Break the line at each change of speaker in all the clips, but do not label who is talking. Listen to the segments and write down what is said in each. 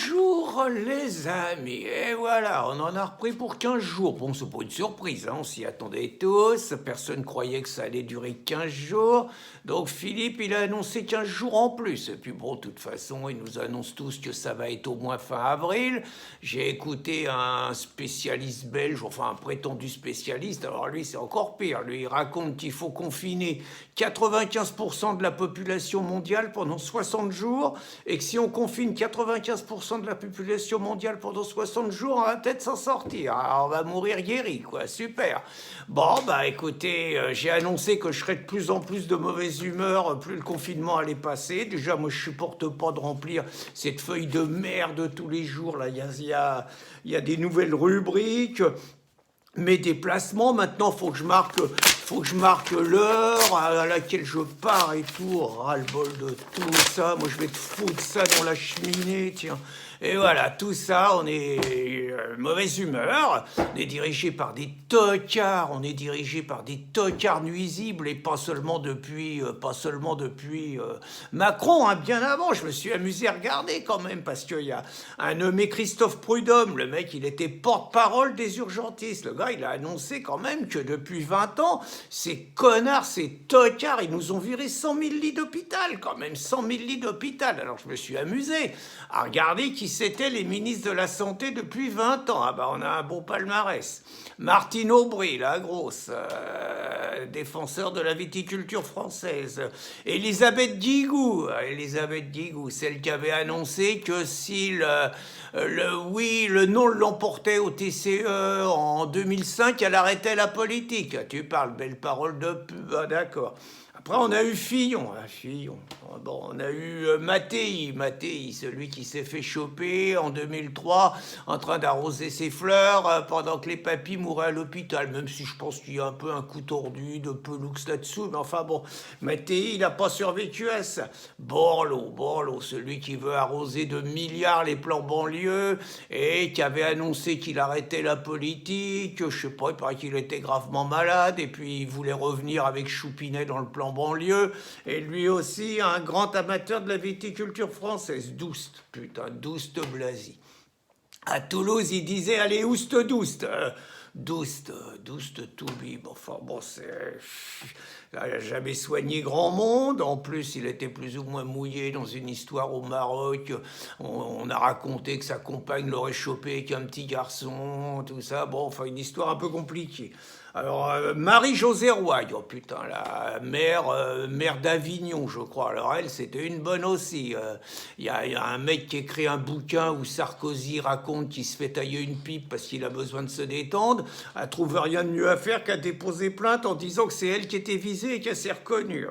Bonjour les amis, et voilà, on en a repris pour 15 jours. Bon, c'est pas une surprise, hein, on s'y attendait tous, personne croyait que ça allait durer 15 jours. Donc Philippe, il a annoncé 15 jours en plus. Et puis bon, de toute façon, il nous annonce tous que ça va être au moins fin avril. J'ai écouté un spécialiste belge, enfin un prétendu spécialiste, alors lui c'est encore pire. Lui il raconte qu'il faut confiner 95% de la population mondiale pendant 60 jours, et que si on confine 95% de la population mondiale pendant 60 jours, on va peut-être s'en sortir. Alors, on va mourir guéri, quoi. Super. Bon, bah écoutez, j'ai annoncé que je serais de plus en plus de mauvaise humeur, plus le confinement allait passer. Déjà, moi, je supporte pas de remplir cette feuille de merde tous les jours. Là, il y a des nouvelles rubriques. Mes déplacements, maintenant, faut que je marque l'heure à laquelle je pars et tout. Ras-le-bol de tout ça. Moi, je vais te foutre ça dans la cheminée, tiens. Et voilà, tout ça, on est mauvaise humeur. On est dirigé par des tocards. On est dirigé par des tocards nuisibles, et pas seulement depuis Macron, hein, bien avant. Je me suis amusé à regarder quand même, parce qu'il y a un nommé Christophe Prudhomme. Le mec, il était porte-parole des urgentistes. Le gars, il a annoncé quand même que depuis 20 ans, ces connards, ces tocards, ils nous ont viré 100 000 lits d'hôpital, quand même, 100 000 lits d'hôpital. Alors je me suis amusé à regarder qui c'étaient les ministres de la Santé depuis 20 ans. Ah bah on a un bon palmarès. Martine Aubry, la grosse, défenseur de la viticulture française. Elisabeth Guigou, celle qui avait annoncé que si le non l'emportait au TCE en 2005, elle arrêtait la politique. Tu parles, belle parole de pub, ah, d'accord. Après, on a eu Fillon. Bon, on a eu Mattei, celui qui s'est fait choper en 2003 en train d'arroser ses fleurs pendant que les papys mouraient à l'hôpital. Même si je pense qu'il y a un peu un coup tordu de Pelux là-dessous. Mais enfin bon, Mattei, il n'a pas survécu à ça. Borloo, celui qui veut arroser de milliards les plans banlieue et qui avait annoncé qu'il arrêtait la politique. Je sais pas, il paraît qu'il était gravement malade et puis il voulait revenir avec Choupinet dans le plan banlieue, et lui aussi un grand amateur de la viticulture française. Douste Blasi. À Toulouse, il disait allez, Douste tout bib. Enfin bon, il n'a jamais soigné grand monde. En plus, il était plus ou moins mouillé dans une histoire au Maroc. On a raconté que sa compagne l'aurait chopé avec un petit garçon, tout ça. Bon, enfin, une histoire un peu compliquée. Alors, Marie-Josée Roy, oh putain, la mère d'Avignon, je crois. Alors elle, c'était une bonne aussi. Il y a un mec qui écrit un bouquin où Sarkozy raconte qu'il se fait tailler une pipe parce qu'il a besoin de se détendre. Elle trouve rien de mieux à faire qu'à déposer plainte en disant que c'est elle qui était visée et qu'elle s'est reconnue.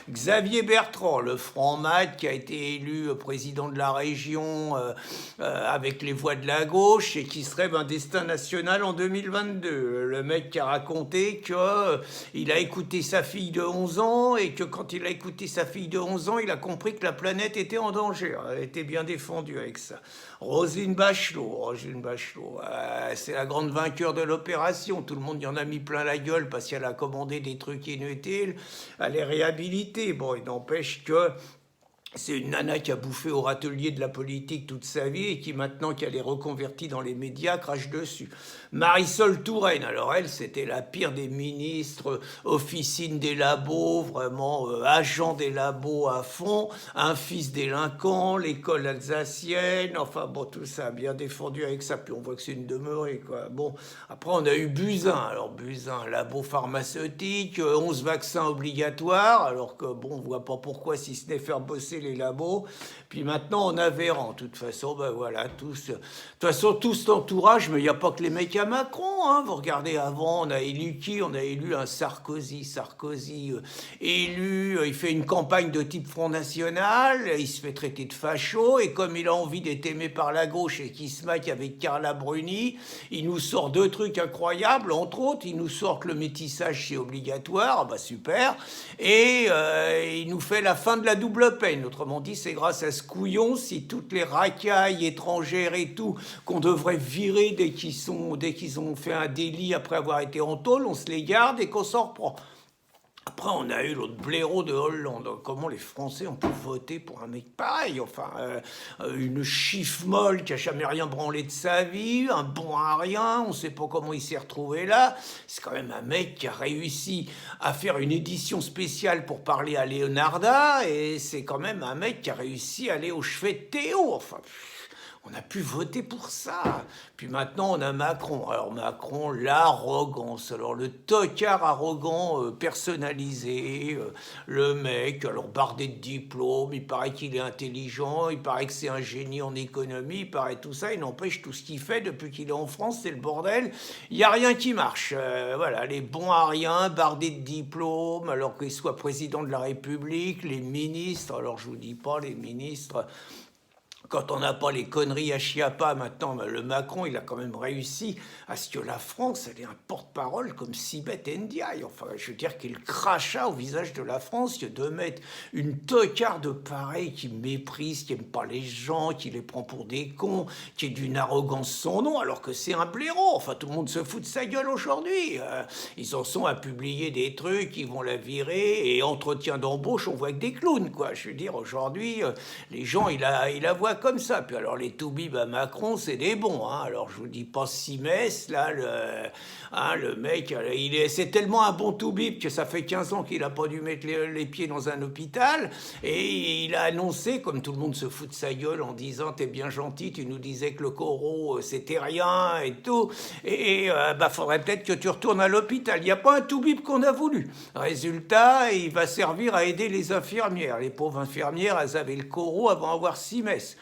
Xavier Bertrand, le franc-mat qui a été élu président de la région avec les voix de la gauche et qui se rêve un destin national en 2022. Le mec qui a raconté qu'il a écouté sa fille de 11 ans et que quand il a écouté sa fille de 11 ans, il a compris que la planète était en danger. Elle était bien défendue avec ça. Roselyne Bachelot, c'est la grande vainqueur de l'opération. Tout le monde y en a mis plein la gueule parce qu'elle a commandé des trucs inutiles. Elle est réhabilitée. Bon, il n'empêche que c'est une nana qui a bouffé au râtelier de la politique toute sa vie et qui, maintenant qu'elle est reconvertie dans les médias, crache dessus. Marisol Touraine, alors elle, c'était la pire des ministres, officine des labos, vraiment agent des labos à fond, un fils délinquant, l'école alsacienne, enfin bon, tout ça, bien défendu avec ça, puis on voit que c'est une demeurée, quoi. Bon, après on a eu Buzyn, alors Buzyn, labo pharmaceutique, 11 vaccins obligatoires, alors que bon, on voit pas pourquoi, si ce n'est faire bosser les labos. Puis maintenant, on a Véran. De toute façon, ben voilà, tout l'entourage, mais il n'y a pas que les mecs à Macron. Hein. Vous regardez, avant, on a élu qui? On a élu un Sarkozy. Élu, il fait une campagne de type Front National, il se fait traiter de facho, et comme il a envie d'être aimé par la gauche et qu'il se maque avec Carla Bruni, il nous sort deux trucs incroyables. Entre autres, il nous sort que le métissage, c'est obligatoire. Bah super. Et il nous fait la fin de la double peine. Autrement dit, c'est grâce à ce couillon, si toutes les racailles étrangères et tout, qu'on devrait virer dès qu'ils ont fait un délit après avoir été en tôle, on se les garde et qu'on s'en reprend. Après, on a eu l'autre blaireau de Hollande. Comment les Français ont pu voter pour un mec pareil? Enfin, une chiffre molle qui a jamais rien branlé de sa vie, un bon à rien, on ne sait pas comment il s'est retrouvé là. C'est quand même un mec qui a réussi à faire une édition spéciale pour parler à Leonarda, et c'est quand même un mec qui a réussi à aller au chevet de Théo. Enfin, on a pu voter pour ça. Puis maintenant, on a Macron. Alors Macron, l'arrogance. Alors le tocard arrogant personnalisé. Le mec, alors bardé de diplôme, il paraît qu'il est intelligent, il paraît que c'est un génie en économie, il paraît tout ça. Il n'empêche tout ce qu'il fait depuis qu'il est en France, c'est le bordel. Il n'y a rien qui marche. Voilà, les bons à rien, bardés de diplôme, alors qu'il soit président de la République, les ministres. Alors je vous dis pas, les ministres... Quand on n'a pas les conneries à Chiappa maintenant, le Macron, il a quand même réussi à ce que la France, elle ait un porte-parole comme Sibeth Ndiaye. Enfin, je veux dire qu'il cracha au visage de la France que de mettre une tocarde pareille qui méprise, qui n'aime pas les gens, qui les prend pour des cons, qui est d'une arrogance sans nom, alors que c'est un blaireau. Enfin, tout le monde se fout de sa gueule aujourd'hui. Ils en sont à publier des trucs, ils vont la virer, et entretien d'embauche, on voit que des clowns, quoi. Je veux dire, aujourd'hui, les gens, ils la voient comme ça. Puis alors les toubibs à Macron, c'est des bons. Hein. Alors je vous dis pas Simès, là, le mec, c'est tellement un bon toubib que ça fait 15 ans qu'il a pas dû mettre les pieds dans un hôpital. Et il a annoncé, comme tout le monde se fout de sa gueule en disant t'es bien gentil, tu nous disais que le corot c'était rien et tout. Et faudrait peut-être que tu retournes à l'hôpital. Il n'y a pas un toubib qu'on a voulu. Résultat, il va servir à aider les infirmières. Les pauvres infirmières, elles avaient le corot avant d'avoir Simès.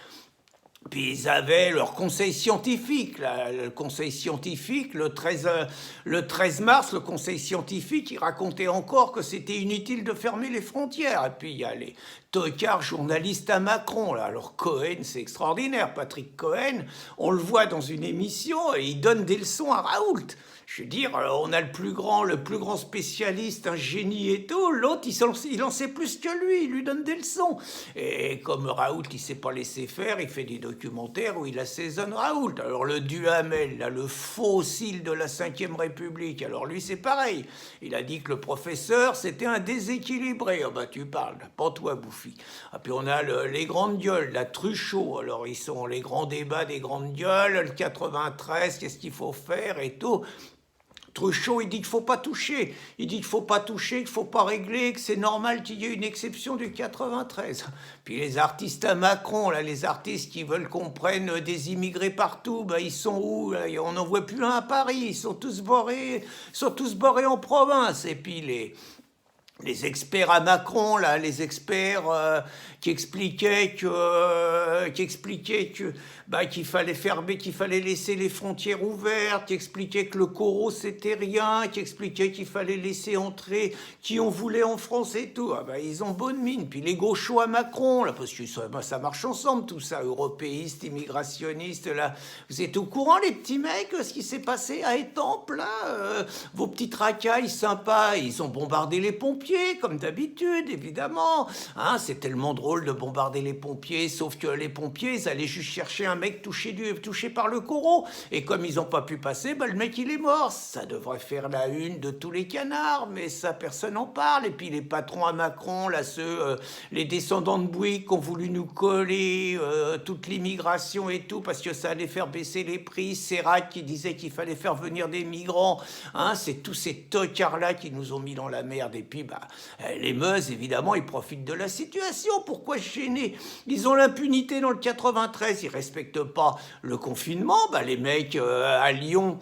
Puis ils avaient leur conseil scientifique, là, le conseil scientifique, le 13 mars, le conseil scientifique, il racontait encore que c'était inutile de fermer les frontières. Et puis il y a les tocards journalistes à Macron, là. Alors Cohen, c'est extraordinaire, Patrick Cohen, on le voit dans une émission et il donne des leçons à Raoult. Je veux dire, on a le plus grand spécialiste, un génie et tout. L'autre, il en sait plus que lui, il lui donne des leçons. Et comme Raoult, il ne sait pas laisser faire, il fait des documentaires où il assaisonne Raoult. Alors le Duhamel, là, le fossile de la Ve République, alors lui, c'est pareil. Il a dit que le professeur, c'était un déséquilibré. Ah bah tu parles, pas toi, Bouffi. Ah, puis on a les grandes gueules, la Truchot. Alors ils sont les grands débats des grandes gueules, le 93, qu'est-ce qu'il faut faire et tout. Truchot, il dit qu'il ne faut pas toucher. Il dit qu'il ne faut pas toucher, qu'il ne faut pas régler, que c'est normal qu'il y ait une exception du 93. Puis les artistes à Macron, là, les artistes qui veulent qu'on prenne des immigrés partout, ils sont où là? On n'en voit plus un à Paris. Ils sont tous borés en province. Et puis les experts à Macron, là, les experts qui expliquaient qu'il fallait fermer, qu'il fallait laisser les frontières ouvertes, qui expliquaient que le corot c'était rien, qui expliquaient qu'il fallait laisser entrer qui on voulait en France et tout. Ils ont bonne mine. Puis les gauchos à Macron, là, parce que ça marche ensemble tout ça, européistes, immigrationnistes, là. Vous êtes au courant, les petits mecs, ce qui s'est passé à Étampes, là vos petites racailles sympas, ils ont bombardé les pompiers, comme d'habitude, évidemment. Hein, c'est tellement drôle de bombarder les pompiers, sauf que les pompiers, ils allaient juste chercher un mec touché par le corot. Et comme ils n'ont pas pu passer, le mec, il est mort. Ça devrait faire la une de tous les canards, mais ça, personne n'en parle. Et puis les patrons à Macron, là, les descendants de Bouygues qui ont voulu nous coller toute l'immigration et tout, parce que ça allait faire baisser les prix. Serac qui disait qu'il fallait faire venir des migrants. Hein, c'est tous ces tocards-là qui nous ont mis dans la merde. Et puis, les Meuse, évidemment, ils profitent de la situation. Pourquoi se gêner? Ils ont l'impunité dans le 93, ils respectent pas le confinement. Les mecs à Lyon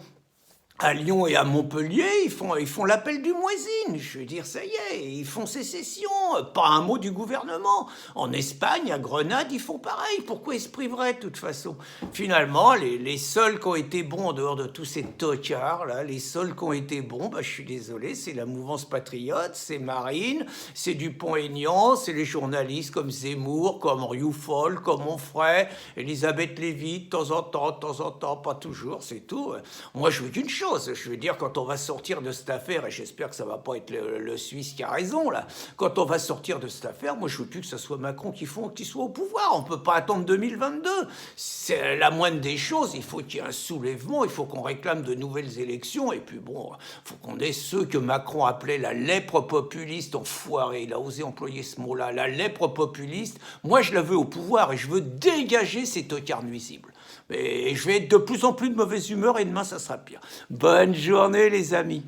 et à Montpellier, ils font l'appel du muezzin. Je veux dire, ça y est, ils font sécession. Pas un mot du gouvernement. En Espagne, à Grenade, ils font pareil. Pourquoi ils se priveraient, de toute façon? Finalement, les seuls qui ont été bons, en dehors de tous ces tocards, là, les seuls qui ont été bons, je suis désolé, c'est la mouvance patriote, c'est Marine, c'est Dupont-Aignan, c'est les journalistes comme Zemmour, comme Rioufol, comme Onfray, Elisabeth Lévy, de temps en temps, pas toujours, c'est tout. Moi, je veux qu'une chose, chose. Je veux dire, quand on va sortir de cette affaire, et j'espère que ça va pas être le Suisse qui a raison, là, quand on va sortir de cette affaire, moi je veux plus que ce soit Macron qui soit au pouvoir. On peut pas attendre 2022. C'est la moindre des choses. Il faut qu'il y ait un soulèvement, il faut qu'on réclame de nouvelles élections, et puis bon, il faut qu'on ait ceux que Macron appelait la lèpre populiste, enfoiré, il a osé employer ce mot-là, la lèpre populiste. Moi je la veux au pouvoir et je veux dégager ces tocards nuisibles. Et je vais être de plus en plus de mauvaise humeur et demain ça sera pire. Bonne journée les amis.